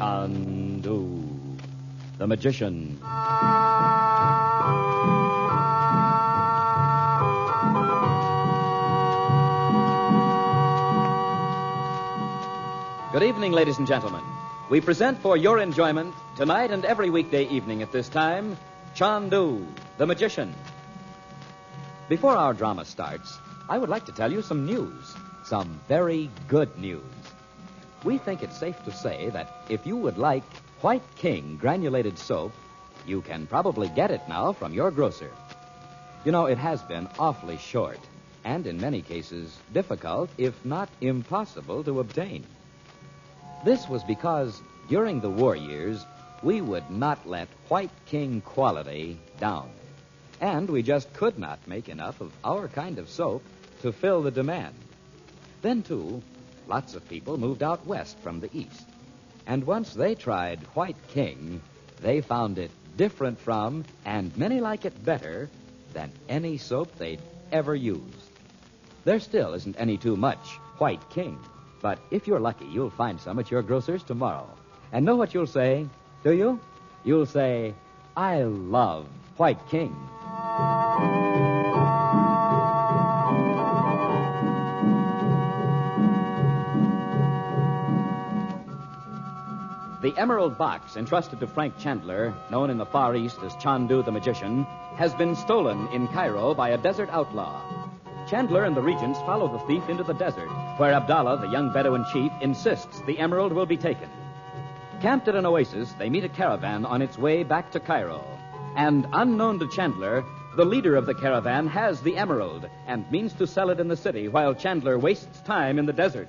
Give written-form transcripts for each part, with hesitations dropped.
Chandu the Magician. Good evening, ladies and gentlemen. We present for your enjoyment, tonight and every weekday evening at this time, Chandu the Magician. Before our drama starts, I would like to tell you some news, some very good news. We think it's safe to say that if you would like White King granulated soap, you can probably get it now from your grocer. You know, it has been awfully short, and in many cases difficult, if not impossible, to obtain. This was because during the war years, we would not let White King quality down. And we just could not make enough of our kind of soap to fill the demand. Then, too, lots of people moved out west from the east. And once they tried White King, they found it different from, and many like it better, than any soap they'd ever used. There still isn't any too much White King. But if you're lucky, you'll find some at your grocer's tomorrow. And know what you'll say, do you? You'll say, I love White King. The emerald box entrusted to Frank Chandler, known in the Far East as Chandu the Magician, has been stolen in Cairo by a desert outlaw. Chandler and the regents follow the thief into the desert, where Abdallah, the young Bedouin chief, insists the emerald will be taken. Camped at an oasis, they meet a caravan on its way back to Cairo. And unknown to Chandler, the leader of the caravan has the emerald and means to sell it in the city while Chandler wastes time in the desert.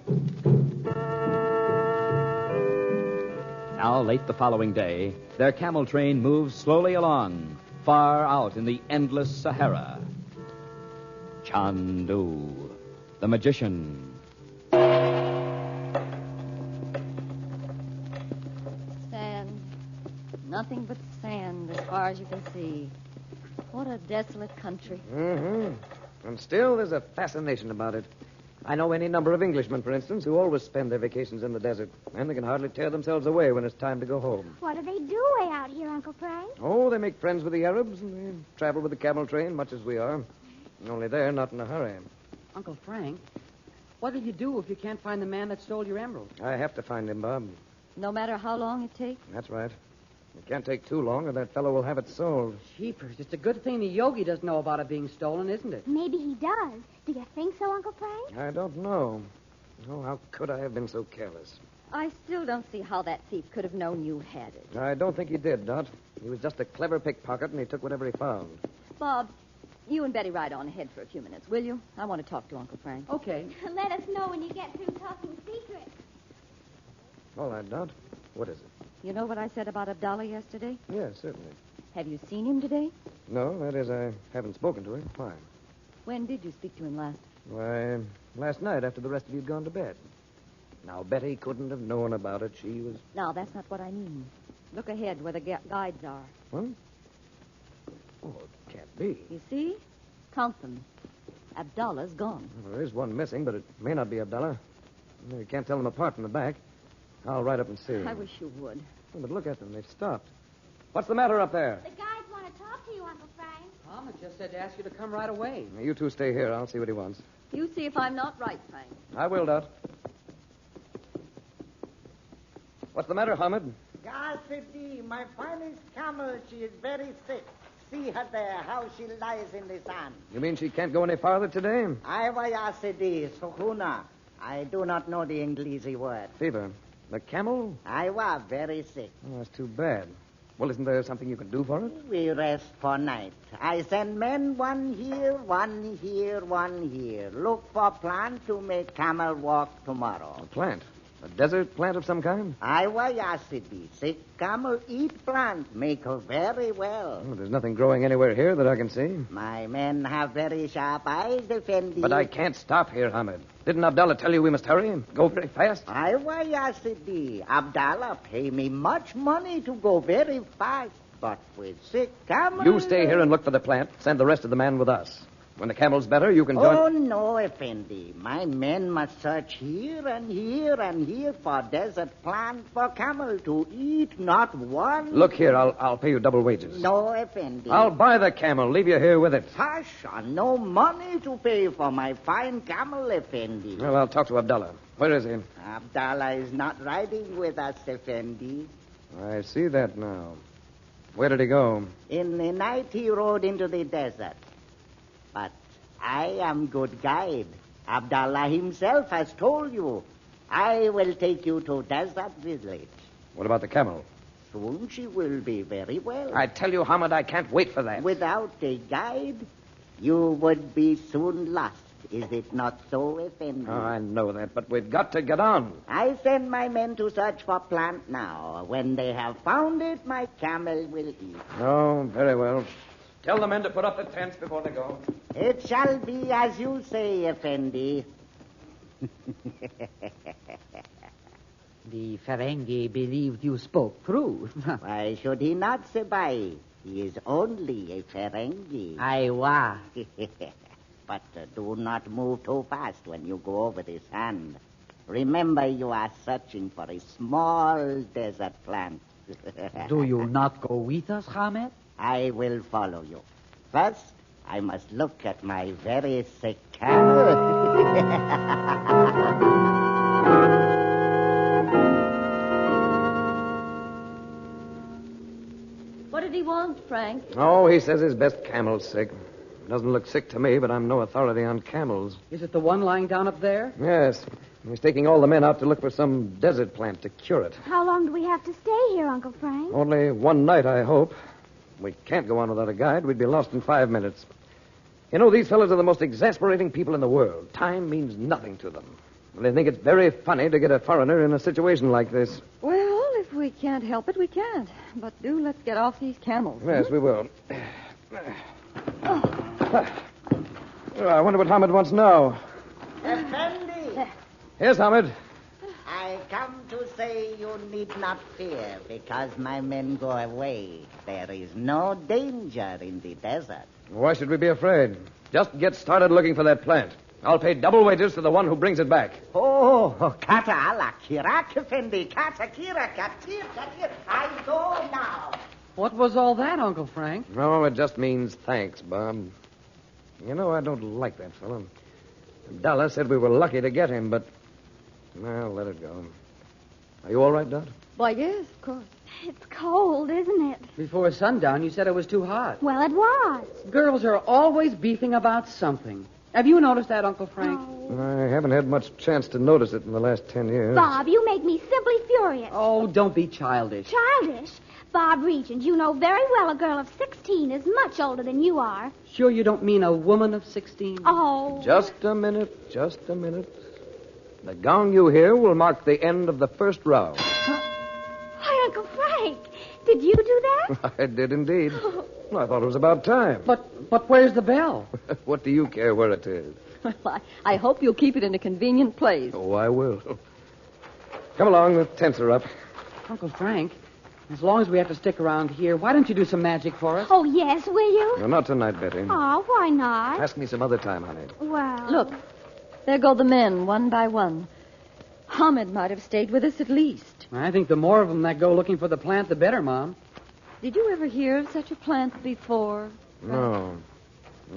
Now, late the following day, their camel train moves slowly along, far out in the endless Sahara. Chandu the Magician. Sand. Nothing but sand as far as you can see. What a desolate country. Mm-hmm. And still there's a fascination about it. I know any number of Englishmen, for instance, who always spend their vacations in the desert, and they can hardly tear themselves away when it's time to go home. What do they do way out here, Uncle Frank? Oh, they make friends with the Arabs, and they travel with the camel train, much as we are. Only they're not in a hurry. Uncle Frank, what'll you do if you can't find the man that stole your emerald? I have to find him, Bob. No matter how long it takes? That's right. It can't take too long, or that fellow will have it sold. Jeepers, it's a good thing the yogi doesn't know about it being stolen, isn't it? Maybe he does. Do you think so, Uncle Frank? I don't know. Oh, how could I have been so careless? I still don't see how that thief could have known you had it. I don't think he did, Dot. He was just a clever pickpocket, and he took whatever he found. Bob, you and Betty ride on ahead for a few minutes, will you? I want to talk to Uncle Frank. Okay. Let us know when you get through talking secrets. All right, Dot. What is it? You know what I said about Abdallah yesterday? Yes, certainly. Have you seen him today? No, that is, I haven't spoken to him. Why? When did you speak to him last? Why, last night after the rest of you had gone to bed. Now, Betty couldn't have known about it. She was... No, that's not what I mean. Look ahead where the guides are. What? Oh, it can't be. You see? Count them. Abdallah's gone. Well, there is one missing, but it may not be Abdallah. You can't tell them apart from the back. I'll ride up and see. I wish you would. Oh, but look at them. They've stopped. What's the matter up there? The guides want to talk to you, Uncle Frank. Mama just said to ask you to come right away. Now, you two stay here. I'll see what he wants. You see if I'm not right, Frank. I will, Dot. What's the matter, Hamid? Gossipy, my finest camel, she is very sick. See her there, how she lies in the sun. You mean she can't go any farther today? Ayasidi, Suhuna. I do not know the English word. Fever. The camel? I was very sick. Oh, that's too bad. Well, isn't there something you can do for it? We rest for night. I send men one here, one here, one here. Look for plant to make camel walk tomorrow. A plant? A desert plant of some kind? Ayasidi, sick camel eat plant, make her very well. Oh, there's nothing growing anywhere here that I can see. My men have very sharp eyes, Effendi. But I can't stop here, Hamid. Didn't Abdallah tell you we must hurry? Go very fast? Ayasidi, Abdallah pay me much money to go very fast. But with sick camel... You stay here and look for the plant. Send the rest of the man with us. When the camel's better, you can join... Oh, no, Effendi. My men must search here and here and here for desert plant for camel to eat, not one. Look here, I'll pay you double wages. No, Effendi. I'll buy the camel, leave you here with it. Pasha, no money to pay for my fine camel, Effendi. Well, I'll talk to Abdallah. Where is he? Abdallah is not riding with us, Effendi. I see that now. Where did he go? In the night he rode into the desert. But I am good guide. Abdallah himself has told you. I will take you to desert village. What about the camel? Soon she will be very well. I tell you, Hamid, I can't wait for that. Without a guide, you would be soon lost. Is it not so, Effendi? Oh, I know that, but we've got to get on. I send my men to search for plant now. When they have found it, my camel will eat. Oh, very well. Tell the men to put up the tents before they go. It shall be as you say, Effendi. The Ferengi believed you spoke true. Why should he not, Sebai? He is only a Ferengi. Aiwa. But do not move too fast when you go over the sand. Remember, you are searching for a small desert plant. Do you not go with us, Hamed? I will follow you. First, I must look at my very sick camel. What did he want, Frank? Oh, he says his best camel's sick. Doesn't look sick to me, but I'm no authority on camels. Is it the one lying down up there? Yes. He's taking all the men out to look for some desert plant to cure it. How long do we have to stay here, Uncle Frank? Only one night, I hope. We can't go on without a guide. We'd be lost in 5 minutes. You know, these fellows are the most exasperating people in the world. Time means nothing to them. They think it's very funny to get a foreigner in a situation like this. Well, if we can't help it, we can't. But do let's get off these camels. Yes, we will. Oh, I wonder what Hamid wants now. Effendi, Yes, Hamid. I come to say you need not fear because my men go away. There is no danger in the desert. Why should we be afraid? Just get started looking for that plant. I'll pay double wages to the one who brings it back. Oh, kata ala kirak, Effendi. Kata kira, katir. I go now. What was all that, Uncle Frank? No, it just means thanks, Bob. You know, I don't like that fellow. Abdallah said we were lucky to get him, but... Well, let it go. Are you all right, Dot? Why, yes, of course. It's cold, isn't it? Before sundown, you said it was too hot. Well, it was. Girls are always beefing about something. Have you noticed that, Uncle Frank? Oh. I haven't had much chance to notice it in the last 10 years. Bob, you make me simply furious. Oh, don't be childish. Childish? Bob Regent, you know very well a girl of 16 is much older than you are. Sure you don't mean a woman of 16? Oh. Just a minute, just a minute. The gong you hear will mark the end of the first round. Why, Uncle Frank, did you do that? I did indeed. Well, I thought it was about time. But where's the bell? What do you care where it is? Well, I hope you'll keep it in a convenient place. Oh, I will. Come along, the tents are up. Uncle Frank, as long as we have to stick around here, why don't you do some magic for us? Oh, yes, will you? No, not tonight, Betty. Oh, why not? Ask me some other time, honey. Well... Look, there go the men, one by one. Hamid might have stayed with us at least. I think the more of them that go looking for the plant, the better, Mom. Did you ever hear of such a plant before? No.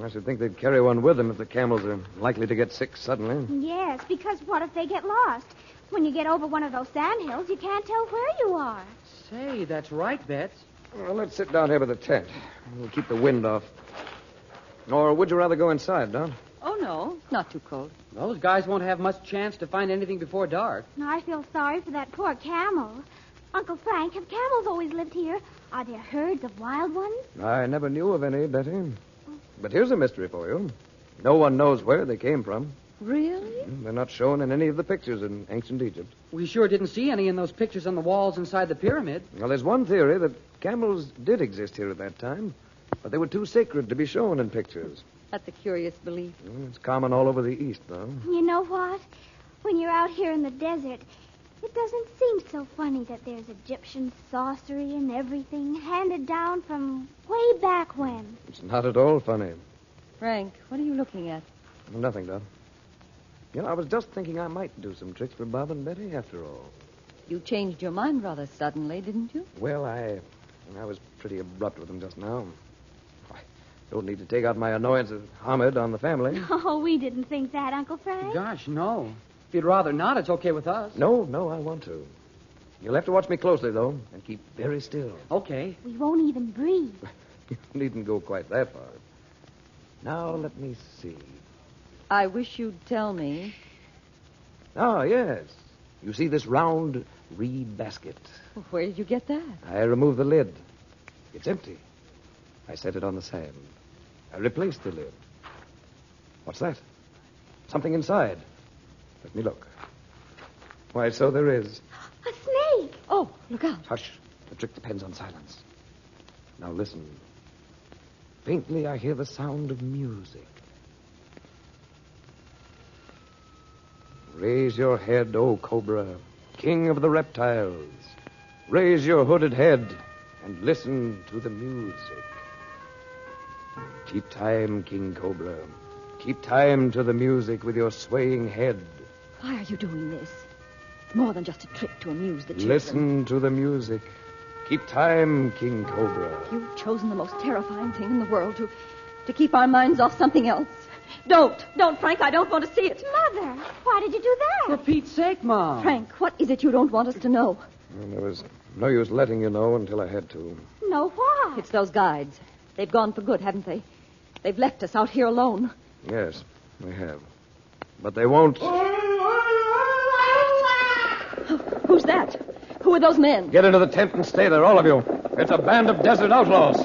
I should think they'd carry one with them if the camels are likely to get sick suddenly. Yes, because what if they get lost? When you get over one of those sandhills, you can't tell where you are. Say, that's right, Bets. Well, let's sit down here by the tent. We'll keep the wind off. Or would you rather go inside, Don? Oh, no, not too cold. Those guys won't have much chance to find anything before dark. I feel sorry for that poor camel. Uncle Frank, have camels always lived here? Are there herds of wild ones? I never knew of any, Betty. But here's a mystery for you. No one knows where they came from. Really? They're not shown in any of the pictures in ancient Egypt. We sure didn't see any in those pictures on the walls inside the pyramid. Well, there's one theory that camels did exist here at that time, but they were too sacred to be shown in pictures. That's a curious belief. It's common all over the East, though. You know what? When you're out here in the desert, it doesn't seem so funny that there's Egyptian sorcery and everything handed down from way back when. It's not at all funny. Frank, what are you looking at? Nothing, Doc. You know, I was just thinking I might do some tricks for Bob and Betty after all. You changed your mind rather suddenly, didn't you? Well, I was pretty abrupt with them just now. I don't need to take out my annoyance of Hamid on the family. Oh, we didn't think that, Uncle Frank. Gosh, no. If you'd rather not, it's okay with us. No, I want to. You'll have to watch me closely, though, and keep very still. Okay. We won't even breathe. You needn't go quite that far. Now, let me see. I wish you'd tell me. Ah, yes. You see this round reed basket? Where did you get that? I removed the lid. It's empty. I set it on the sand. I replaced the lid. What's that? Something inside. Let me look. Why, so there is. A snake. Oh, look out. Hush. The trick depends on silence. Now listen. Faintly, I hear the sound of music. Raise your head, O Cobra, king of the reptiles. Raise your hooded head and listen to the music. Keep time, King Cobra. Keep time to the music with your swaying head. Why are you doing this? It's more than just a trick to amuse the children. Listen to the music. Keep time, King Cobra. You've chosen the most terrifying thing in the world to keep our minds off something else. Don't, Frank. I don't want to see it. Mother, why did you do For that? Pete's sake, Mom. Frank, what is it you don't want us to know? Well, there was no use letting you know until I had to. No, why? It's those guides. They've gone for good, haven't they? They've left us out here alone. Yes, they have. But they won't. Who's that? Who are those men? Get into the tent and stay there, all of you. It's a band of desert outlaws.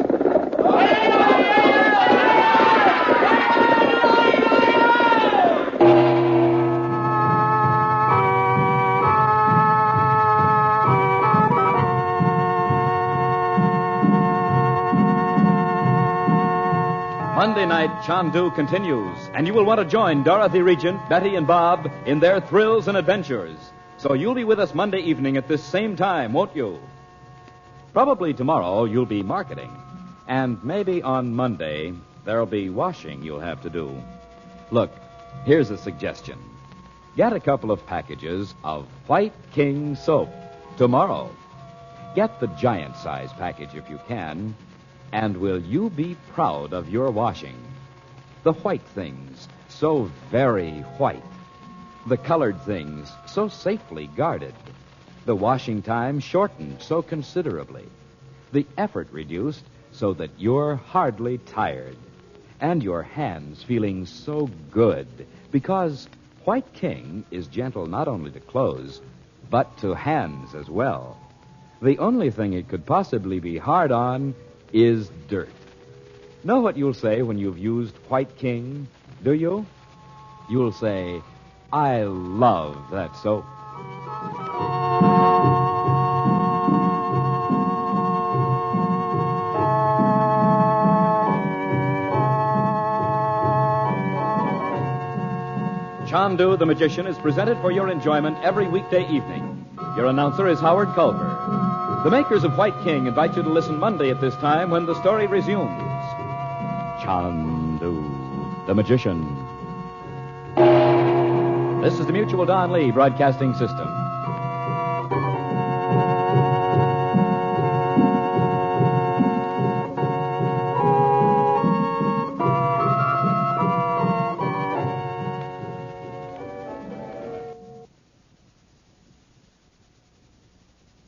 Monday night, Chandu continues, and you will want to join Dorothy Regent, Betty, and Bob in their thrills and adventures. So you'll be with us Monday evening at this same time, won't you? Probably tomorrow you'll be marketing, and maybe on Monday there'll be washing you'll have to do. Look, here's a suggestion. Get a couple of packages of White King soap tomorrow. Get the giant size package if you can. And will you be proud of your washing? The white things, so very white. The colored things, so safely guarded. The washing time shortened so considerably. The effort reduced so that you're hardly tired. And your hands feeling so good. Because White King is gentle not only to clothes, but to hands as well. The only thing it could possibly be hard on is dirt. Know what you'll say when you've used White King, do you? You'll say, I love that soap. Chandu the Magician is presented for your enjoyment every weekday evening. Your announcer is Howard Culver. The makers of White King invite you to listen Monday at this time when the story resumes. Chandu the Magician. This is the Mutual Don Lee Broadcasting System.